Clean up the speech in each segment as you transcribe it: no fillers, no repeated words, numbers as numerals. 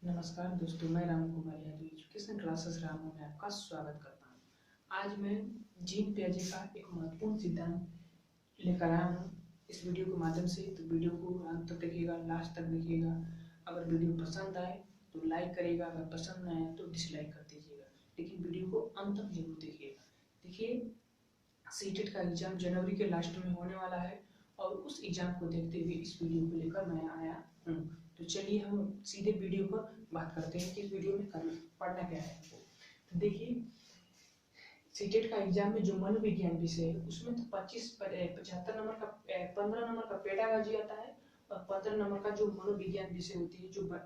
नमस्कार दोस्तों, मैं राम कुमार यादव एजुकेशन क्लासेस रामू में आपका स्वागत करता हूं। आज मैं जीन पियाजे का एक महत्वपूर्ण सिद्धांत लेकर आया हूं इस वीडियो के माध्यम से। तो वीडियो को अंत तक देखिएगा, लास्ट तक देखिएगा। अगर वीडियो पसंद आए तो लाइक करिएगा, अगर पसंद न आए तो डिसलाइक कर दीजिएगा, लेकिन वीडियो को अंत तक जरूर देखिएगा। देखिए, सीटेट का एग्जाम जनवरी के लास्ट में होने वाला है और उस एग्जाम को देखते हुए इस वीडियो को लेकर मैं आया हूँ। तो चलिए हम सीधे वीडियो पर बात करते हैं कि इस वीडियो में पढ़ना क्या है। तो देखिए, सीटेट का एग्जाम में जो मनोविज्ञान विषय है उसमें तो 75 नंबर का 15 नंबर का पेडागॉजी आता है और 15 नंबर का जो मनोविज्ञान विषय होती है जो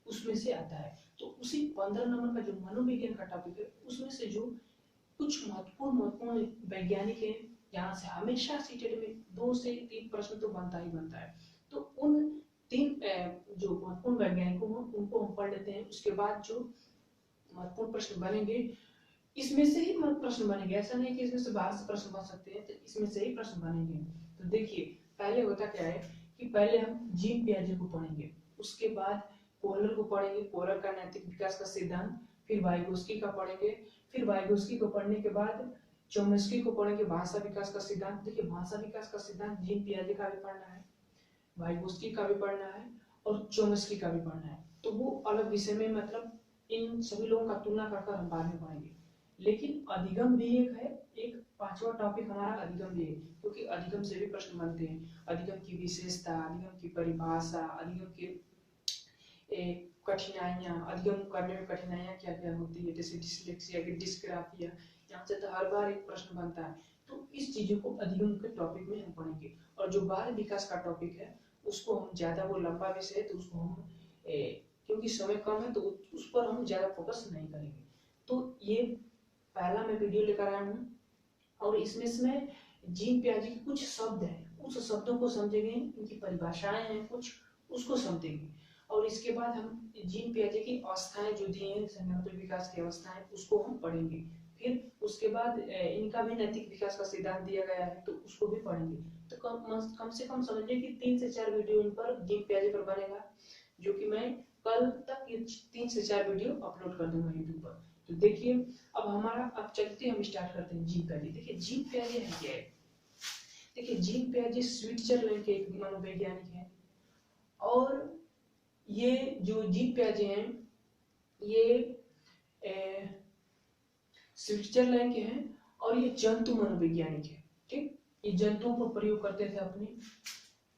उसमें से आता है। तो उसी 15 नंबर का जो मनोविज्ञान का टॉपिक है उसमें से जो कुछ महत्वपूर्ण वैज्ञानिक हैं, यहाँ से हमेशा सीटेट में 2 से 3 प्रश्न तो बनता ही बनता है। तो उन 3 जो महत्वपूर्ण वैज्ञानिकों हैं उनको हम पढ़ लेते हैं। उसके बाद जो महत्वपूर्ण प्रश्न बनेंगे इसमें से ही प्रश्न बनेंगे, ऐसा नहीं कि इसमें से बाहर से प्रश्न बन सकते हैं, तो इसमें से ही प्रश्न बनेंगे। तो देखिए, पहले होता क्या है कि पहले हम जीन पियाजे को पढ़ेंगे, उसके बाद कोहलर को पढ़ेंगे, कोहलर का नैतिक विकास का सिद्धांत, फिर वाइगोस्की का पढ़ेंगे, फिर वाइगोस्की को पढ़ने के बाद चोम्स्की को पढ़ेंगे, भाषा विकास का सिद्धांत। देखिए, भाषा विकास का सिद्धांत जीन पियाजे का भी पढ़ना है, वाइगोस्की का भी पढ़ना है और चोम्स्की का भी पढ़ना है। तो वो अलग विषय में, मतलब इन सभी लोगों का तुलना कर हम बाद में पढ़ेंगे। लेकिन अधिगम भी एक है, एक 5वां टॉपिक हमारा अधिगम भी है, क्योंकि अधिगम से भी प्रश्न बनते हैं। अधिगम की विशेषता, अधिगम की परिभाषा, अधिगम की कठिनाइयाँ, अधिगम करने में कठिनाइयाँ क्या क्या होती है, जैसे डिसलेक्सिया की डिस्ग्राफिया, यहाँ से तो हर बार एक प्रश्न बनता है। तो इस चीजों को अधिगम के टॉपिक में हम पढ़ेंगे। और जो बाल विकास का टॉपिक है उसको हम ज्यादा, वो लंबा विषय है तो उसको हम क्योंकि समय कम है तो उस पर हम ज्यादा फोकस नहीं करेंगे। तो ये पहला मैं वीडियो लेकर आया हूँ और इसमें जीन पियाजे के कुछ शब्द हैं, उस शब्दों को समझेंगे, इनकी परिभाषाएं हैं कुछ, उसको समझेंगे। और इसके बाद हम जीन पियाजे की अवस्थाएं जो दी हैं, संज्ञानात्मक विकास की अवस्थाएं, उसको हम पढ़ेंगे। फिर उसके बाद इनका भी नैतिक विकास का सिद्धांत दिया गया है तो उसको भी पढ़ेंगे। तो कम से कम समझिए कि 3 से 4 वीडियो इन पर, जीन पियाजे पर बनेगा, जो कि मैं कल तक ये 3 से 4 वीडियो अपलोड कर दूंगा यूट्यूब पर। तो देखिए, अब चलते हम स्टार्ट करते हैं जीन पियाजे। देखिए, जीन पियाजे है क्या है। देखिए, जीन पियाजे स्विट्जरलैंड के एक मनोवैज्ञानिक हैं और ये जो जीन पियाजे हैं ये स्विट्जरलैंड के हैं और ये जंतु मनोवैज्ञानिक है। ठीक, ये जंतुओं को प्रयोग करते थे अपने।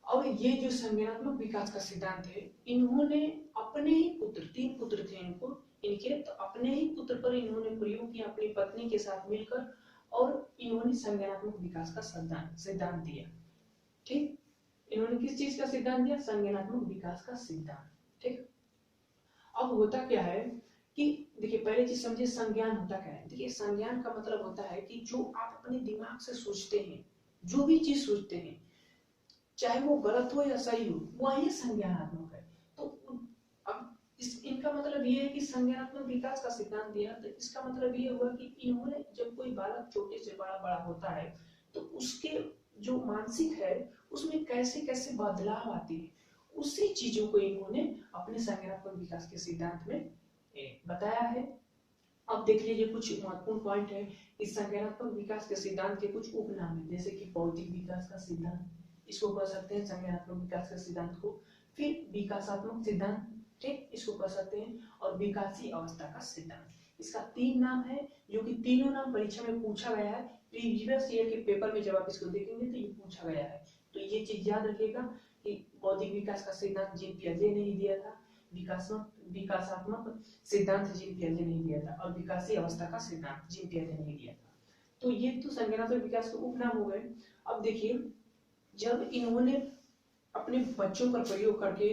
और ये जो संज्ञानात्मक विकास का सिद्धांत है, इन्होंने अपने ही पुत्र, 3 पुत्र थे इनके, तो अपने ही पुत्र पर इन्होंने प्रयोग किया अपनी पत्नी के साथ मिलकर, और इन्होंने संज्ञानात्मक विकास का सिद्धांत दिया। ठीक, इन्होंने किस चीज का सिद्धांत दिया? संज्ञानात्मक विकास का सिद्धांत। ठीक, अब होता क्या है कि देखिए, पहले चीज समझिए संज्ञान होता क्या है। देखिए, संज्ञान का मतलब होता है कि जो आप अपने दिमाग से सोचते हैं, जो भी चीज सोचते हैं, चाहे वो गलत हो या सही हो, वही संज्ञानात्मक है। तो अब इनका मतलब ये है कि संज्ञानात्मक विकास का सिद्धांत दिया, तो इसका मतलब ये हुआ कि इन्होंने, जब कोई बालक छोटे से बड़ा बड़ा होता है तो उसके जो मानसिक है उसमें कैसे कैसे बदलाव आती है, उसी चीजों को इन्होंने अपने संज्ञानात्मक विकास के सिद्धांत में बताया है। अब देख लीजिए, कुछ महत्वपूर्ण पॉइंट है। इस संज्ञानात्मक विकास के सिद्धांत के कुछ उपनाम है, जैसे कि भौतिक विकास का सिद्धांत, इसको कह सकते हैं संज्ञानात्मक विकास के सिद्धांत को। फिर विकासात्मक सिद्धांत, ठीक, इसको कह सकते हैं, और विकासीय अवस्था का सिद्धांत। इसका 3 नाम है, जो कि तीनों नाम परीक्षा में पूछा गया है। प्रीवियस ईयर के पेपर में जब आप इसको देखेंगे तो ये पूछा गया है। तो ये चीज याद रखिएगा कि भौतिक विकास का सिद्धांत जीन पियाजे ने ही दिया था, विकासात्मक सिद्धांत जीन पियाजे ने दिया था, और विकासीय अवस्था का सिद्धांत जीन पियाजे ने दिया था। तो ये तो संज्ञानात्मक विकास के उपनाम हो गए। अब देखिए, जब इन्होंने अपने बच्चों पर प्रयोग करके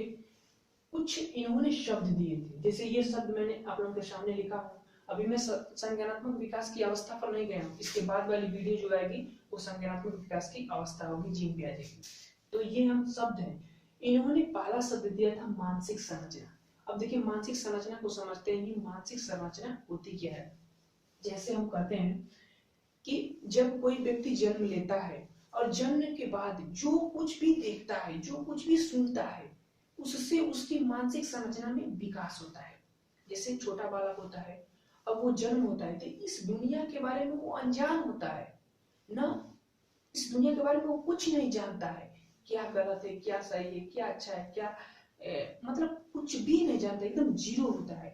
कुछ इन्होंने शब्द दिए थे, जैसे ये शब्द मैंने आप लोगों के सामने लिखा हूँ। अभी मैं संज्ञानात्मक विकास की अवस्था पर नहीं गया हूँ, इसके बाद वाली वीडियो जो आएगी वो संज्ञानात्मक विकास की अवस्था होगी जीन पियाजे की। तो ये हम शब्द हैं। इन्होंने पहला शब्द दिया था मानसिक संरचना। अब देखिए, मानसिक संरचना को समझते हैं कि मानसिक संरचना होती क्या है। जैसे हम कहते हैं कि जब कोई व्यक्ति जन्म लेता है और जन्म के बाद जो कुछ भी देखता है, जो कुछ भी सुनता है, उससे उसकी मानसिक संरचना में विकास होता है। जैसे छोटा बालक होता है, अब वो जन्म होता है तो इस दुनिया के बारे में वो अनजान होता है ना, इस दुनिया के बारे में वो कुछ नहीं जानता है, क्या गलत है, क्या सही है, क्या अच्छा है, क्या मतलब कुछ भी नहीं जानता, एकदम जीरो होता है।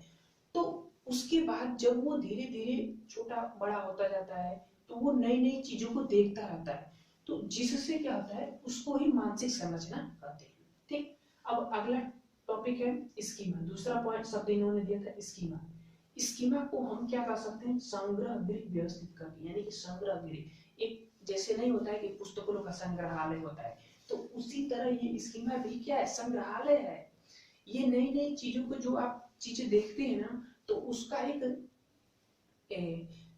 तो उसके बाद जब वो धीरे धीरे छोटा बड़ा होता जाता है तो वो नई नई चीजों को देखता रहता है, तो जिससे क्या होता है उसको ही मानसिक संरचना कहते हैं। ठीक, अब अगला टॉपिक है स्कीमा। दूसरा पॉइंट शब्द इन्होंने दिया था स्कीमा। स्कीमा को हम क्या कर सकते हैं, संग्रह गृह व्यवस्थित करके, यानी कि संग्रह गृह, एक जैसे नहीं होता है कि पुस्तकों का संग्रहालय होता है, तो उसी तरह ये स्कीमा भी क्या है, संग्रहालय है। ये नई नई चीजों को जो आप चीजें देखते हैं ना, तो उसका एक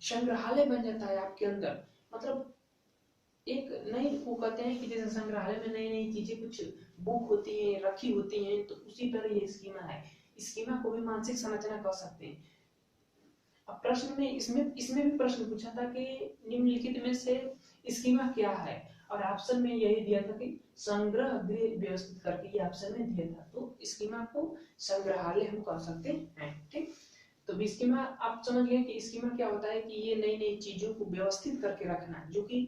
संग्रहालय बन जाता है आपके अंदर। मतलब एक नई, वो कहते हैं कि जैसे संग्रहालय में नई नई चीजें कुछ बुक होती हैं, रखी होती हैं, तो उसी तरह ये स्कीमा है। स्कीमा को भी मानसिक संरचना कह सकते हैं। अब प्रश्न में इसमें भी प्रश्न पूछा था कि निम्नलिखित में से स्कीमा क्या है, और ऑप्शन में यही दिया था कि संग्रह गृह व्यवस्थित करके, ये ऑप्शन में दिया था। तो स्कीमा को संग्रहालय हम कह सकते हैं। ठीक, तो स्कीमा आप समझ गए कि स्कीमा क्या होता है, कि ये नई नई चीजों को व्यवस्थित करके रखना, जो कि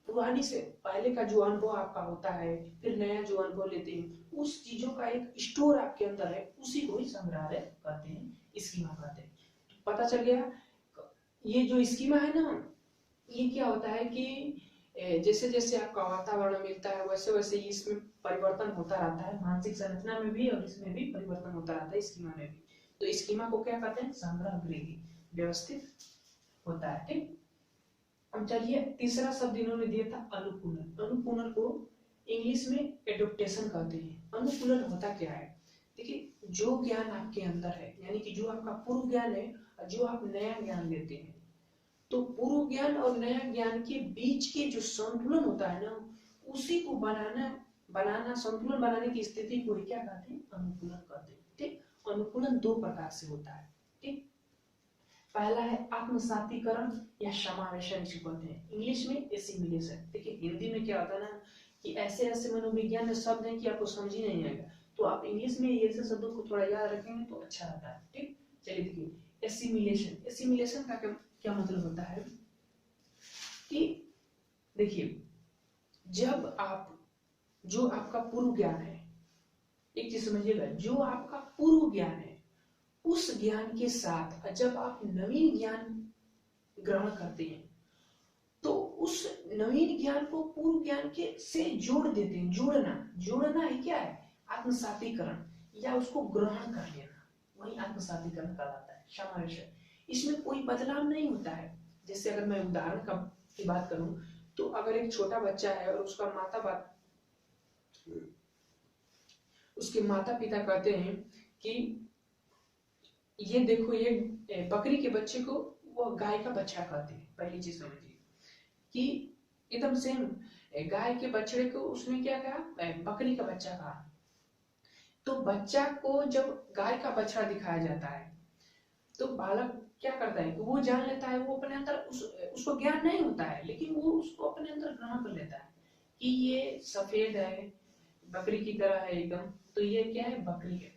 पुरानी से पहले का जो अनुभव आपका होता है, फिर नया जो अनुभव लेते हैं, उस चीजों का एक स्टोर आपके अंदर है, उसी को ही संग्रहालय कहते हैं, स्कीमा कहते हैं। तो पता चल गया। ये जो स्कीमा है ना, ये क्या होता है कि जैसे जैसे आपका वातावरण मिलता है वैसे वैसे इसमें परिवर्तन होता रहता है, मानसिक संरचना में भी और इसमें भी परिवर्तन होता रहता है, स्कीमा में भी। तो स्कीमा को क्या कहते हैं, संग्रह गृह व्यवस्थित होता है। ठीक, अब चलिए तीसरा शब्द इन्होंने दिया था अनुकूलन। अनुकूलन को इंग्लिश में एडोप्टेशन कहते हैं। अनुकूलन होता क्या है, देखिए जो ज्ञान आपके अंदर है, यानी कि जो आपका पूर्व ज्ञान है और जो आप नया ज्ञान लेते हैं, तो पूर्व ज्ञान और नया ज्ञान के बीच के जो संतुलन होता है ना, उसी को बनाना बनाना संतुलन बनाने की स्थिति को क्या कहते हैं, अनुकूलन कहते हैं। ठीक, अनुकूलन दो प्रकार से होता है। ठीक, पहला है आत्मसातीकरण या समावेशन, जिसे कहते हैं इंग्लिश में एसिमिलेशन। देखिए हिंदी में क्या होता है ना, कि ऐसे ऐसे मनोविज्ञान शब्द हैं कि आपको समझ ही नहीं आएगा, तो आप इंग्लिश में ये ऐसे शब्दों को थोड़ा याद रखेंगे तो अच्छा रहता है। ठीक, चलिए देखिए एसिमिलेशन। एसिमिलेशन का क्या मतलब होता है कि देखिए, जब आप, जो आपका पूर्व ज्ञान है, एक चीज समझिएगा, जो आपका पूर्व ज्ञान है उस ज्ञान के साथ जब आप नवीन ज्ञान ग्रहण करते हैं, तो उस नवीन ज्ञान को पूर्व ज्ञान के से जोड़ देते हैं। जोड़ना, जोड़ना ही क्या है, आत्मसातीकरण, या उसको ग्रहण कर लेना, वही आत्मसातीकरण कहलाता है, समावेशन। इसमें कोई बदलाव नहीं होता है। जैसे अगर मैं उदाहरण की बात करूं, तो अगर एक छोटा बच्चा है और उसके माता पिता कहते हैं कि ये देखो, ये बकरी के बच्चे को वो गाय का बच्चा कहते हैं। पहली चीज समझिए कि एकदम सेम, गाय के बछड़े को उसने क्या कहा, बकरी का बच्चा कहा। तो बच्चा को जब गाय का बछड़ा दिखाया जाता है, तो बालक क्या करता है, वो जान लेता है, वो अपने अंदर उसको ज्ञान नहीं होता है, लेकिन वो उसको अपने अंदर ग्रहण कर लेता है कि ये सफेद है, बकरी की तरह है एकदम, तो ये क्या है, बकरी है।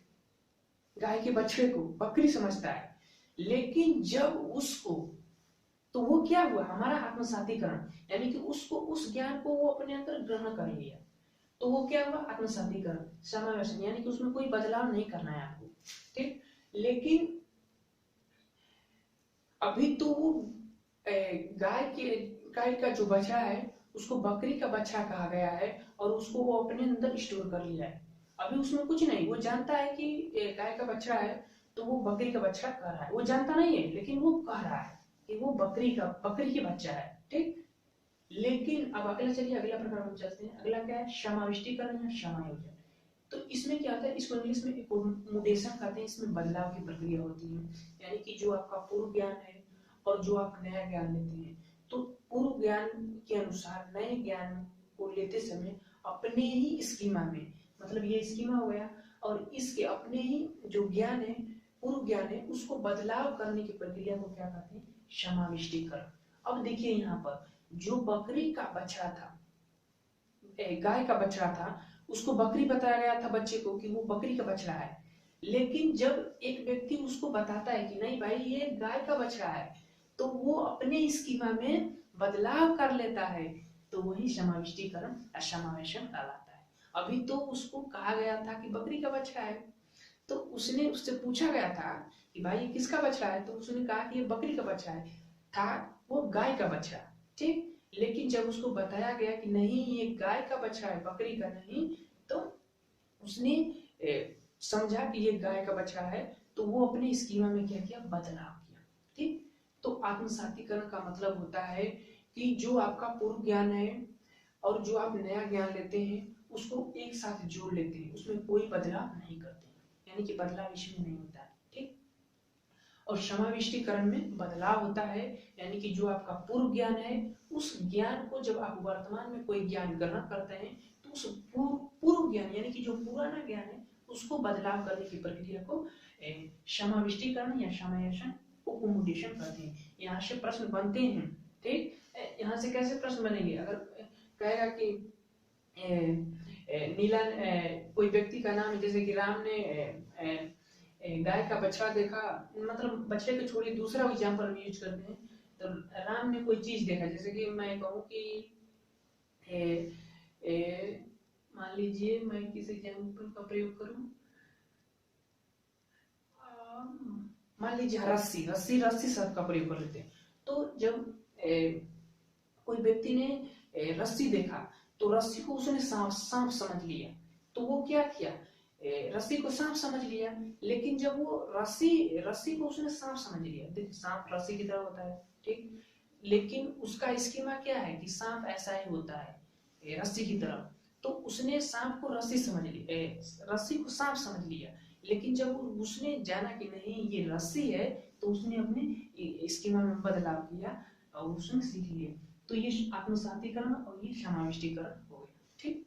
गाय के बछड़े को बकरी समझता है, लेकिन जब उसको, तो वो क्या हुआ, हमारा आत्मसातीकरण, यानी कि उसको उस ज्ञान को वो अपने अंदर ग्रहण कर लिया, तो वो क्या हुआ, आत्मसातीकरण, समावेशन, यानी कि उसमें कोई बदलाव नहीं करना है आपको। ठीक, लेकिन अभी तो वो गाय का जो बछड़ा है उसको बकरी का बच्चा कहा गया है, और उसको वो अपने अंदर स्टोर कर लिया है। अभी उसमें कुछ नहीं, वो जानता है कि गाय का बच्चा है, तो वो बकरी का बच्चा कह रहा है, वो जानता नहीं है लेकिन वो कह रहा है कि वो बकरी की बच्चा है। ठीक, लेकिन अब अगला, चलिए अगला प्रकार हम चलते हैं। अगला क्या है, समाविष्टीकरण या समायोजन। तो इसमें क्या होता है, इसको इंग्लिश में एकोमोडेशन कहते हैं। इसमें बदलाव की प्रक्रिया होती है, यानी कि जो आपका पूर्व ज्ञान है और जो आप नया ज्ञान लेते हैं, तो पूर्व ज्ञान के अनुसार नए ज्ञान को लेते समय अपने ही स्कीमा में, मतलब ये स्कीमा हो गया, और इसके अपने ही जो ज्ञान है, पूर्व ज्ञान है, उसको बदलाव करने की प्रक्रिया को क्या कहते हैं, समाविष्टीकरण। अब देखिए यहाँ पर जो बकरी का बछड़ा था, गाय का बछड़ा था, उसको बकरी बताया गया था बच्चे को कि वो बकरी का बछड़ा है, लेकिन जब एक व्यक्ति उसको बताता है कि नहीं भाई ये गाय का बछड़ा है, तो वो अपने स्कीमा में बदलाव कर लेता है, तो वही समाविष्टीकरण या समावेशन कहलाता है। अभी तो उसको कहा गया था कि बकरी का बछड़ा है, तो उससे पूछा गया था कि भाई ये किसका बछड़ा है, तो उसने कहा कि ये बकरी का बछड़ा है, था वो गाय का बछड़ा, ठीक। लेकिन जब उसको बताया गया कि नहीं ये गाय का बछड़ा है बकरी का नहीं, तो उसने समझा कि ये गाय का बछड़ा है, तो वो अपने स्कीमा में क्या किया, बदलाव किया, ठीक। तो आत्मसातीकरण का मतलब होता है कि जो आपका पूर्व ज्ञान है और जो आप नया ज्ञान लेते हैं उसको एक साथ जोड़ लेते हैं, उसमें कोई बदलाव नहीं करते हैं, यानी कि बदलाव इसमें नहीं होता है, ठीक। और समाविष्टीकरण में बदलाव होता है, यानी कि जो आपका पूर्व ज्ञान है उस ज्ञान को जब आप वर्तमान में कोई ज्ञान ग्रहण करते हैं तो उस पूर्व ज्ञान यानी कि जो पुराना ज्ञान है उसको बदलाव करने की प्रक्रिया को समाविष्टीकरण या समावेशन उपमुडेशन कहते हैं। यहाँ से प्रश्न बनते हैं, ठीक। यहाँ से कैसे प्रश्न बनेंगे, अगर कहेगा कि नीला कोई व्यक्ति का नाम है, जैसे कि राम ने गाय का बछड़ा देखा, मतलब बछड़े को छोड़िए दूसरा एग्जाम्पल हम यूज करते हैं, तो राम ने कोई चीज देखा, जैसे कि मैं कहूँ कि मान लीजिए मैं किस एग्जाम्पल का प्रयोग करूं, मान लीजिए रस्सी रस्सी रस्सी शब्द का प्रयोग कर लेते हैं। तो जब कोई व्यक्ति ने रस्सी देखा तो रस्सी को उसने सांप सांप समझ लिया, तो वो क्या किया, रस्सी को सांप समझ लिया, लेकिन जब वो रस्सी रस्सी को उसने सांप समझ लिया, देखिए सांप रस्सी की तरह होता है, ठीक। लेकिन उसका स्कीमा क्या है कि सांप ऐसा ही होता है रस्सी की तरह, तो उसने सांप को रस्सी समझ लिया, रस्सी को सांप समझ लिया, लेकिन जब उसने जाना कि नहीं ये रस्सी है, तो उसने अपने स्कीमा में बदलाव किया और उसने सीख लिया, तो ये आत्मसातीकरण और ये समाविष्टीकरण हो गया, ठीक।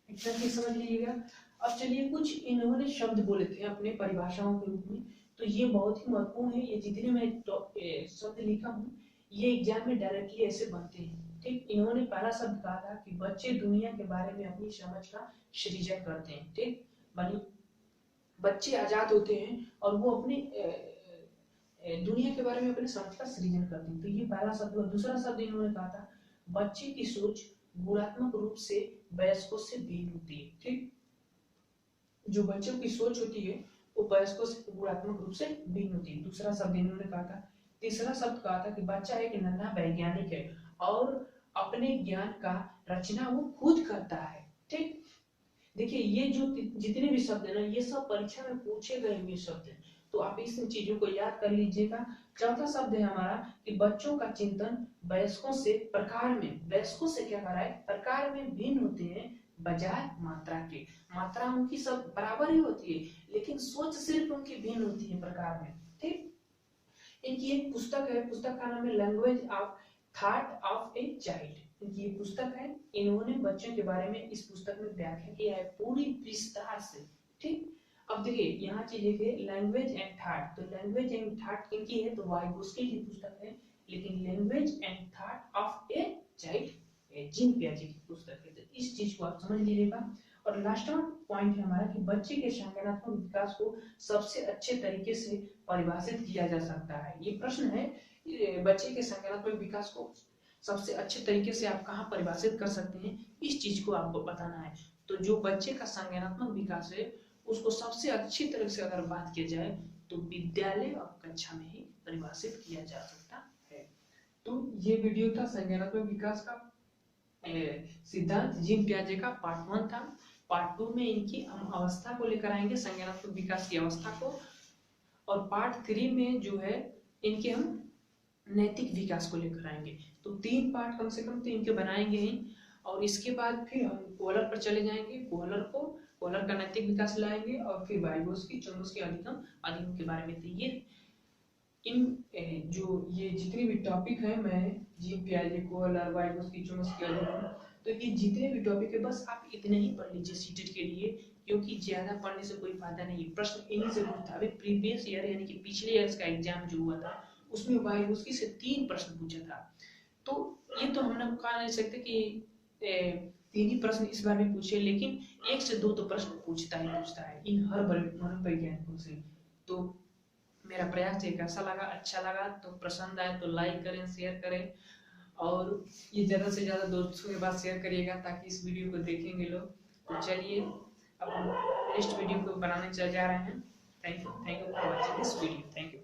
इतना चीज समझ लीजिएगा। अब चलिए कुछ इन्होंने शब्द बोले थे अपने परिभाषाओं के रूप में, तो ये बहुत ही महत्वपूर्ण है, ये जितने मैं शब्द लिखा हूँ ये एग्जाम में डायरेक्टली ऐसे बनते हैं, ठीक। इन्होंने पहला शब्द कहा था कि बच्चे दुनिया के बारे में अपनी समझ का सृजन करते हैं, ठीक। बनी बच्चे आजाद होते हैं और वो अपनी दुनिया के बारे में अपने समझ का सृजन करते हैं, तो ये पहला शब्द। दूसरा शब्द इन्होंने कहा था बच्चे की सोच गुणात्मक रूप से वयस्कों से भिन्न होती है, ठीक। जो बच्चों की सोच होती है वो वयस्कों से गुणात्मक रूप से भिन्न होती है, दूसरा शब्द इन्होंने कहा था। तीसरा शब्द कहा था कि बच्चा एक नन्हा वैज्ञानिक है और अपने ज्ञान का रचना वो खुद करता है, ठीक। देखिए ये जो जितने भी शब्द है ना ये सब परीक्षा में पूछे गए हुए शब्द हैं, तो आप इस चीजों को याद कर लीजिएगा। चौथा शब्द है हमारा कि बच्चों का चिंतन वयस्कों से प्रकार में, वयस्कों से क्या करा है, प्रकार में भिन्न होते हैं बजाय मात्रा के। मात्रा उनकी सब बराबर ही होती है लेकिन सोच सिर्फ उनकी भिन्न होती है प्रकार में, ठीक। इनकी एक पुस्तक है, पुस्तक का नाम है language of thought of a child, इनकी ये पुस्तक है, इन्होंने बच्चों के बारे में इस पुस्तक में व्याख्या किया है पूरी विस्तार से, ठीक। अब देखिए यहाँ चीज देखिए लैंग्वेज एंड थॉट, तो लैंग्वेज एंड थॉट किनकी है, तो वाइगोस्की की पुस्तक है, लेकिन language and thought of a child Jean पियाजे की पुस्तक है, तो इस चीज को आप समझ लीजिएगा। और लास्ट पॉइंट है हमारा कि बच्चे के संज्ञानात्मक विकास को सबसे अच्छे तरीके से परिभाषित किया जा सकता है। ये प्रश्न है बच्चे के संज्ञानात्मक विकास को सबसे अच्छे तरीके से आप कहाँ परिभाषित कर सकते हैं, इस चीज को आपको बताना है। तो जो बच्चे का संज्ञानात्मक विकास है उसको सबसे अच्छी तरह से अगर बात किया जाए तो विद्यालय और कक्षा में ही परिभाषित किया जा सकता है। तो ये वीडियो था संज्ञानात्मक विकास का सिद्धांत जीन पियाजे का पार्ट 1 था। पार्ट 2 में इनकी हम अवस्था को लेकर आएंगे, संज्ञानात्मक विकास की अवस्था को, और पार्ट 3 में जो है इनके हम नैतिक विकास को लेकर आएंगे। तो 3 पार्ट कम से कम तो इनके बनाएंगे ही, और इसके बाद फिर हम कोहलर पर चले जाएंगे, कोहलर का नैतिक विकास लाएंगे, और फिर वाइगोस्की चोम्स्की अधिगम के बारे में। तो ये इन जो ये जितने भी टॉपिक है, मैं जीन पियाजे कोहलर वाइगोस्की चोम्स्की अधिगम, तो ये जितने भी टॉपिक है बस आप इतने ही पढ़ लीजिए सीटेट के लिए, क्योंकि ज्यादा पढ़ने से कोई फायदा नहीं है। प्रश्न इन्हीं से पूछता है। अभी प्रीवियस ईयर यानी कि पिछले ईयर का एग्जाम जो हुआ था उसमें वाइगोस्की से 3 प्रश्न पूछा था, तो ये तो हम लोग कह नहीं सकते कि 3 ही प्रश्न इस बार में पूछे, लेकिन 1 से 2 तो प्रश्न पूछता है इन हर मनोवैज्ञानिकों से। तो मेरा प्रयास ये कैसा लगा, अच्छा लगा तो पसंद आए तो लाइक करें, शेयर करें, और ये ज़्यादा से ज़्यादा दोस्तों के पास शेयर करिएगा ताकि इस वीडियो को देखेंगे लोग। तो चलिए अब हम नेक्स्ट वीडियो को बनाने जा रहे हैं। Thank you for watching this video. Thank you.